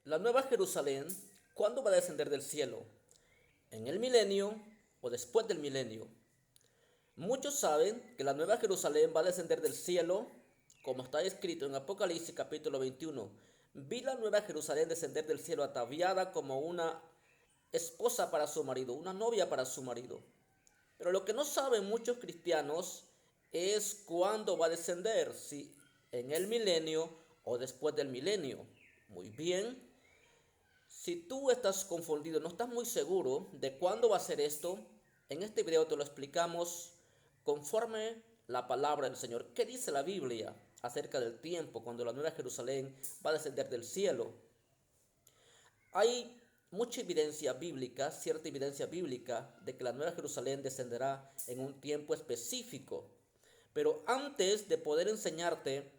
La nueva Jerusalén, ¿cuándo va a descender del cielo? ¿En el milenio o después del milenio? Muchos saben que la nueva Jerusalén va a descender del cielo, como está escrito en Apocalipsis capítulo 21. Vi la nueva Jerusalén descender del cielo ataviada como una esposa para su marido, una novia para su marido. Pero lo que no saben muchos cristianos es cuándo va a descender, si en el milenio o después del milenio. Muy bien, si tú estás confundido, no estás muy seguro de cuándo va a ser esto, en este video te lo explicamos conforme la palabra del Señor. ¿Qué dice la Biblia acerca del tiempo cuando la nueva Jerusalén va a descender del cielo? Hay mucha evidencia bíblica, cierta evidencia bíblica, de que la nueva Jerusalén descenderá en un tiempo específico. Pero antes de poder enseñarte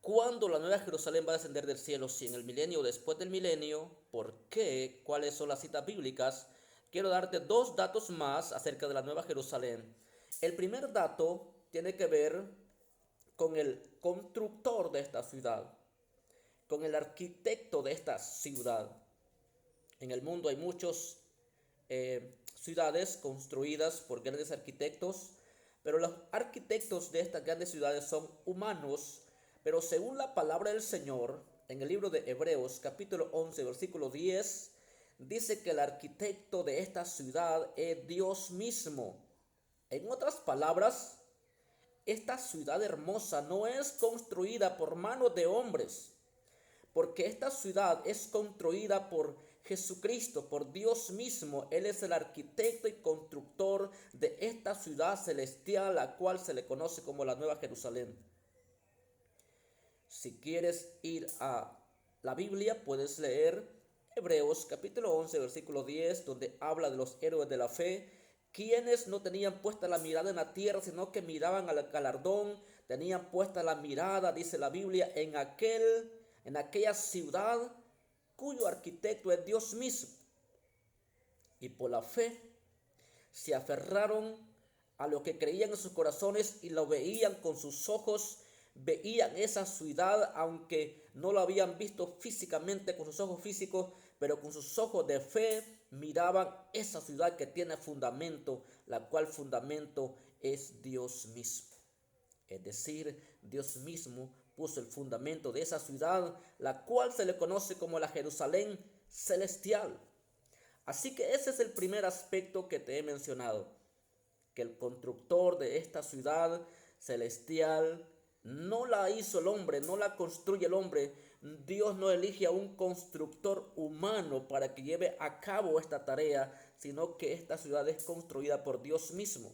cuándo la nueva Jerusalén va a descender del cielo, si en el milenio o después del milenio, por qué, cuáles son las citas bíblicas, quiero darte dos datos más acerca de la nueva Jerusalén. El primer dato tiene que ver con el constructor de esta ciudad, con el arquitecto de esta ciudad. En el mundo hay muchas ciudades construidas por grandes arquitectos, pero los arquitectos de estas grandes ciudades son humanos. Pero según la palabra del Señor, en el libro de Hebreos capítulo 11 versículo 10, dice que el arquitecto de esta ciudad es Dios mismo. En otras palabras, esta ciudad hermosa no es construida por manos de hombres, porque esta ciudad es construida por Jesucristo, por Dios mismo. Él es el arquitecto y constructor de esta ciudad celestial, la cual se le conoce como la Nueva Jerusalén. Si quieres ir a la Biblia, puedes leer Hebreos capítulo 11, versículo 10, donde habla de los héroes de la fe, quienes no tenían puesta la mirada en la tierra, sino que miraban al galardón, tenían puesta la mirada, dice la Biblia, en aquella ciudad cuyo arquitecto es Dios mismo. Y por la fe se aferraron a lo que creían en sus corazones y lo veían con sus ojos, veían esa ciudad, aunque no lo habían visto físicamente con sus ojos físicos, pero con sus ojos de fe miraban esa ciudad que tiene fundamento, la cual fundamento es Dios mismo. Es decir, Dios mismo puso el fundamento de esa ciudad, la cual se le conoce como la Jerusalén celestial. Así que ese es el primer aspecto que te he mencionado, que el constructor de esta ciudad celestial no la hizo el hombre, no la construye el hombre. Dios no elige a un constructor humano para que lleve a cabo esta tarea, sino que esta ciudad es construida por Dios mismo.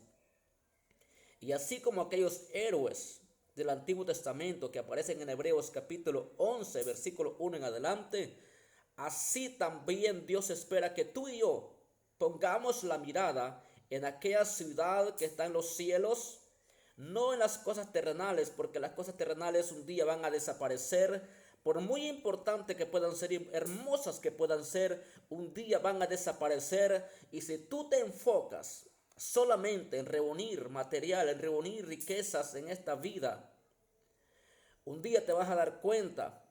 Y así como aquellos héroes del Antiguo Testamento que aparecen en Hebreos capítulo 11, versículo 1 en adelante, así también Dios espera que tú y yo pongamos la mirada en aquella ciudad que está en los cielos, no en las cosas terrenales, porque las cosas terrenales un día van a desaparecer. Por muy importante que puedan ser y hermosas que puedan ser, un día van a desaparecer. Y si tú te enfocas solamente en reunir material, en reunir riquezas en esta vida, un día te vas a dar cuenta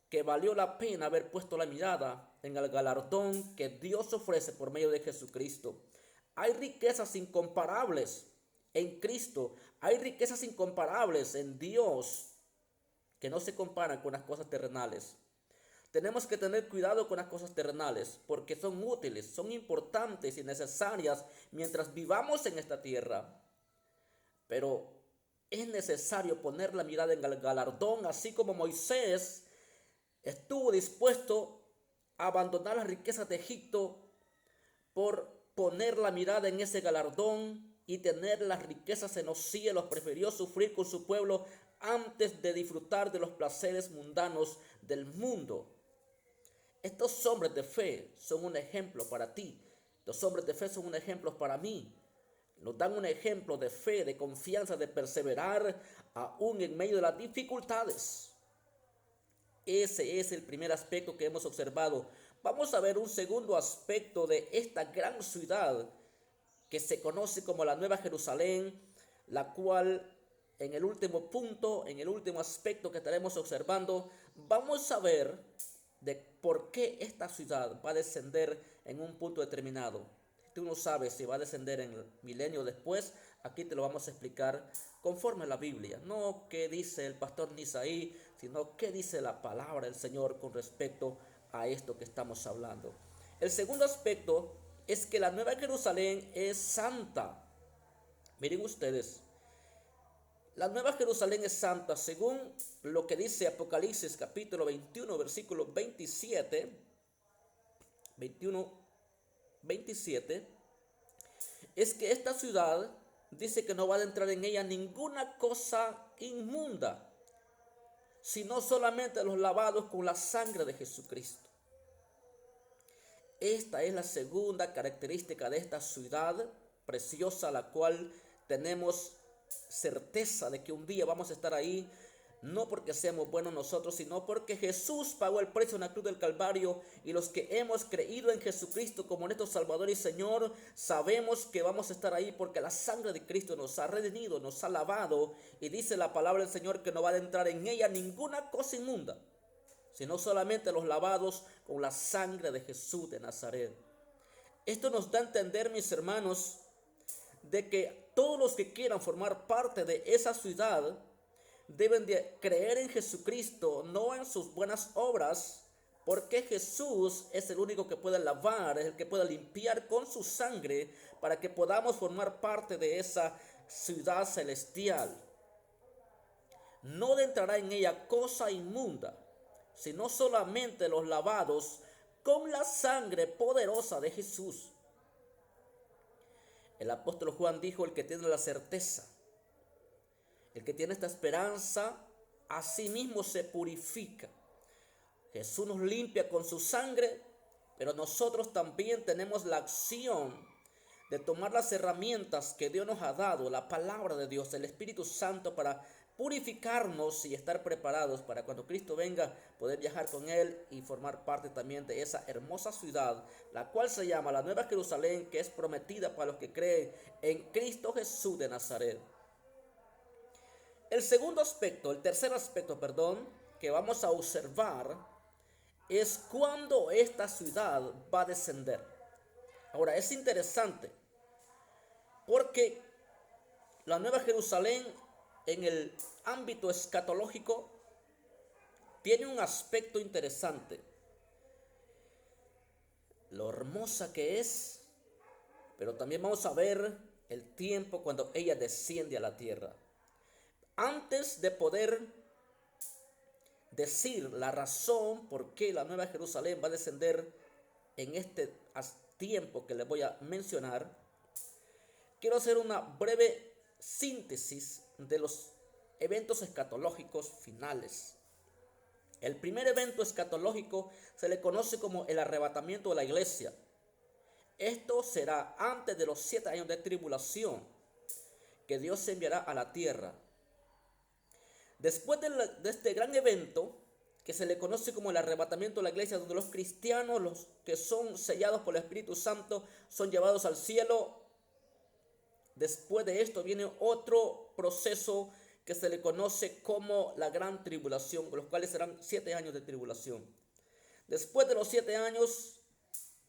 que valió la pena haber puesto la mirada en el galardón que Dios ofrece por medio de Jesucristo. Hay riquezas incomparables en Cristo, hay riquezas incomparables en Dios que no se comparan con las cosas terrenales. Tenemos que tener cuidado con las cosas terrenales porque son útiles, son importantes y necesarias mientras vivamos en esta tierra. Pero es necesario poner la mirada en el galardón, así como Moisés estuvo dispuesto a abandonar las riquezas de Egipto por poner la mirada en ese galardón y tener las riquezas en los cielos. Prefirió sufrir con su pueblo antes de disfrutar de los placeres mundanos del mundo. Estos hombres de fe son un ejemplo para ti. Los hombres de fe son un ejemplo para mí. Nos dan un ejemplo de fe, de confianza, de perseverar aún en medio de las dificultades. Ese es el primer aspecto que hemos observado. Vamos a ver un segundo aspecto de esta gran ciudad que se conoce como la Nueva Jerusalén, la cual en el último punto, en el último aspecto que estaremos observando, vamos a ver de por qué esta ciudad va a descender en un punto determinado. Si tú no sabes si va a descender en el milenio después, aquí te lo vamos a explicar conforme a la Biblia. No qué dice el pastor Nisaí, sino qué dice la palabra del Señor con respecto a esto que estamos hablando. El segundo aspecto es que la Nueva Jerusalén es santa. Miren ustedes, la Nueva Jerusalén es santa según lo que dice Apocalipsis capítulo 21, versículo 27, 21, 27, es que esta ciudad dice que no va a entrar en ella ninguna cosa inmunda, sino solamente los lavados con la sangre de Jesucristo. Esta es la segunda característica de esta ciudad preciosa, la cual tenemos certeza de que un día vamos a estar ahí, no porque seamos buenos nosotros, sino porque Jesús pagó el precio en la cruz del Calvario, y los que hemos creído en Jesucristo como nuestro Salvador y Señor, sabemos que vamos a estar ahí porque la sangre de Cristo nos ha redimido, nos ha lavado, y dice la palabra del Señor que no va a entrar en ella ninguna cosa inmunda, sino solamente los lavados con la sangre de Jesús de Nazaret. Esto nos da a entender, mis hermanos, de que todos los que quieran formar parte de esa ciudad deben de creer en Jesucristo, no en sus buenas obras, porque Jesús es el único que puede lavar, es el que puede limpiar con su sangre para que podamos formar parte de esa ciudad celestial. No entrará en ella cosa inmunda, sino solamente los lavados con la sangre poderosa de Jesús. El apóstol Juan dijo: el que tiene la certeza, el que tiene esta esperanza, a sí mismo se purifica. Jesús nos limpia con su sangre, pero nosotros también tenemos la acción de tomar las herramientas que Dios nos ha dado, la palabra de Dios, el Espíritu Santo, para purificarnos y estar preparados para cuando Cristo venga, poder viajar con Él y formar parte también de esa hermosa ciudad, la cual se llama la Nueva Jerusalén, que es prometida para los que creen en Cristo Jesús de Nazaret. El tercer aspecto, que vamos a observar es cuando esta ciudad va a descender. Ahora, es interesante porque la Nueva Jerusalén en el ámbito escatológico tiene un aspecto interesante. Lo hermosa que es, pero también vamos a ver el tiempo cuando ella desciende a la tierra. Antes de poder decir la razón por qué la Nueva Jerusalén va a descender en este tiempo que les voy a mencionar, quiero hacer una breve síntesis de los eventos escatológicos finales. El primer evento escatológico se le conoce como el arrebatamiento de la iglesia. Esto será antes de los 7 años de tribulación que Dios enviará a la tierra. Después de este gran evento, que se le conoce como el arrebatamiento de la iglesia, donde los cristianos, los que son sellados por el Espíritu Santo, son llevados al cielo. Después de esto viene otro proceso que se le conoce como la gran tribulación, los cuales serán 7 años de tribulación. Después de los 7 años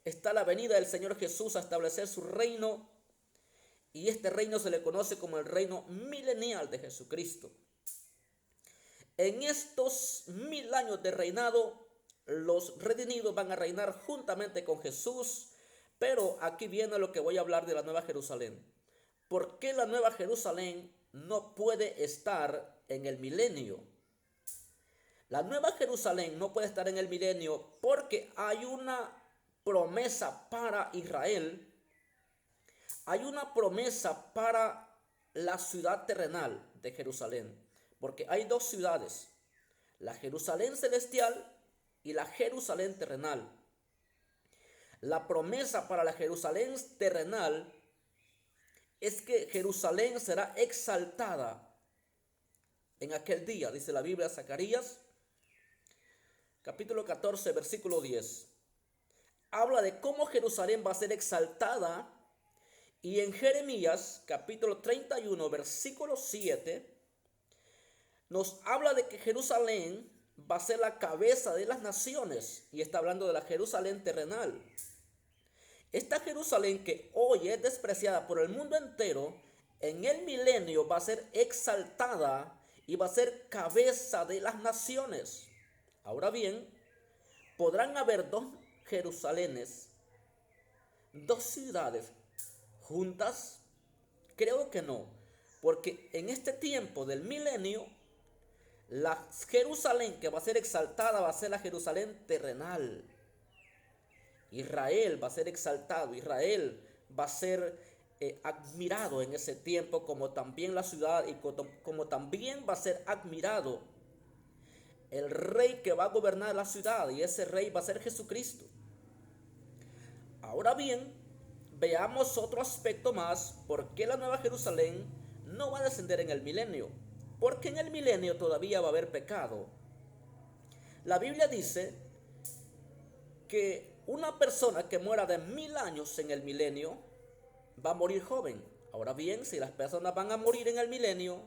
está la venida del Señor Jesús a establecer su reino, y este reino se le conoce como el reino milenial de Jesucristo. En estos 1000 años de reinado, los redimidos van a reinar juntamente con Jesús, pero aquí viene lo que voy a hablar de la Nueva Jerusalén. ¿Por qué la Nueva Jerusalén no puede estar en el milenio? La Nueva Jerusalén no puede estar en el milenio porque hay una promesa para Israel, hay una promesa para la ciudad terrenal de Jerusalén. Porque hay dos ciudades, la Jerusalén celestial y la Jerusalén terrenal. La promesa para la Jerusalén terrenal es que Jerusalén será exaltada en aquel día, dice la Biblia, Zacarías, capítulo 14, versículo 10. Habla de cómo Jerusalén va a ser exaltada, y en Jeremías, capítulo 31, versículo 7, nos habla de que Jerusalén va a ser la cabeza de las naciones. Y está hablando de la Jerusalén terrenal. Esta Jerusalén que hoy es despreciada por el mundo entero, en el milenio va a ser exaltada y va a ser cabeza de las naciones. Ahora bien, ¿podrán haber dos Jerusalénes, dos ciudades juntas? Creo que no, porque en este tiempo del milenio, la Jerusalén que va a ser exaltada va a ser la Jerusalén terrenal. Israel va a ser exaltado, Israel va a ser admirado en ese tiempo, como también la ciudad, y como también va a ser admirado el rey que va a gobernar la ciudad, y ese rey va a ser Jesucristo. Ahora bien, veamos otro aspecto más, por qué la Nueva Jerusalén no va a descender en el milenio. Porque en el milenio todavía va a haber pecado. La Biblia dice que una persona que muera de 1000 años en el milenio va a morir joven. Ahora bien, si las personas van a morir en el milenio,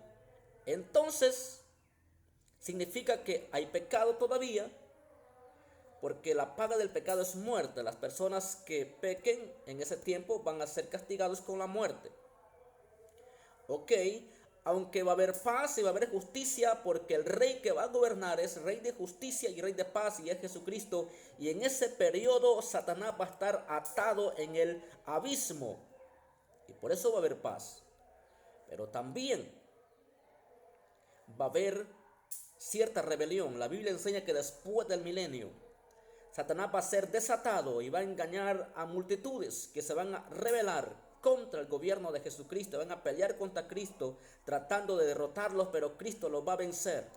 entonces significa que hay pecado todavía, porque la paga del pecado es muerte. Las personas que pequen en ese tiempo van a ser castigados con la muerte. Ok, aunque va a haber paz y va a haber justicia, porque el rey que va a gobernar es rey de justicia y rey de paz, y es Jesucristo. Y en ese periodo Satanás va a estar atado en el abismo, y por eso va a haber paz. Pero también va a haber cierta rebelión. La Biblia enseña que después del milenio Satanás va a ser desatado y va a engañar a multitudes que se van a rebelar contra el gobierno de Jesucristo, van a pelear contra Cristo tratando de derrotarlos, pero Cristo los va a vencer.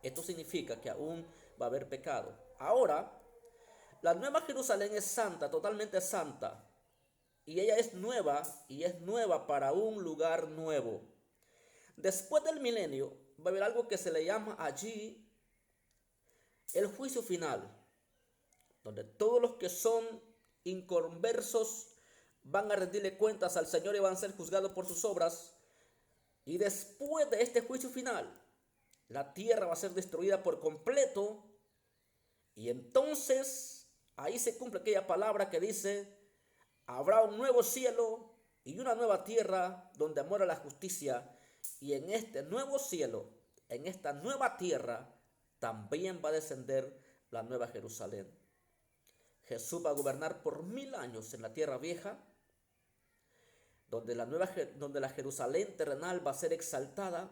Esto significa que aún va a haber pecado. Ahora, la Nueva Jerusalén es santa, totalmente santa, y ella es nueva, y es nueva para un lugar nuevo. Después del milenio va a haber algo que se le llama allí el juicio final, donde todos los que son inconversos van a rendirle cuentas al Señor y van a ser juzgados por sus obras. Y después de este juicio final, la tierra va a ser destruida por completo. Y entonces ahí se cumple aquella palabra que dice: habrá un nuevo cielo y una nueva tierra donde mora la justicia. Y en este nuevo cielo, en esta nueva tierra, también va a descender la nueva Jerusalén. Jesús va a gobernar por 1000 años en la tierra vieja, donde la Jerusalén terrenal va a ser exaltada.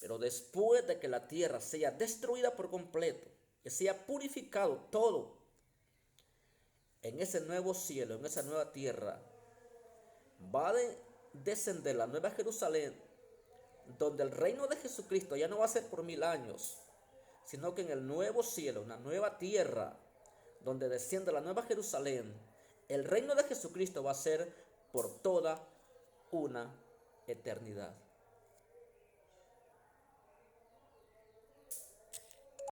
Pero después de que la tierra sea destruida por completo, que sea purificado todo, en ese nuevo cielo, en esa nueva tierra, va a descender la nueva Jerusalén, donde el reino de Jesucristo ya no va a ser por 1000 años, sino que en el nuevo cielo, una nueva tierra, donde desciende la nueva Jerusalén, el reino de Jesucristo va a ser por toda una eternidad.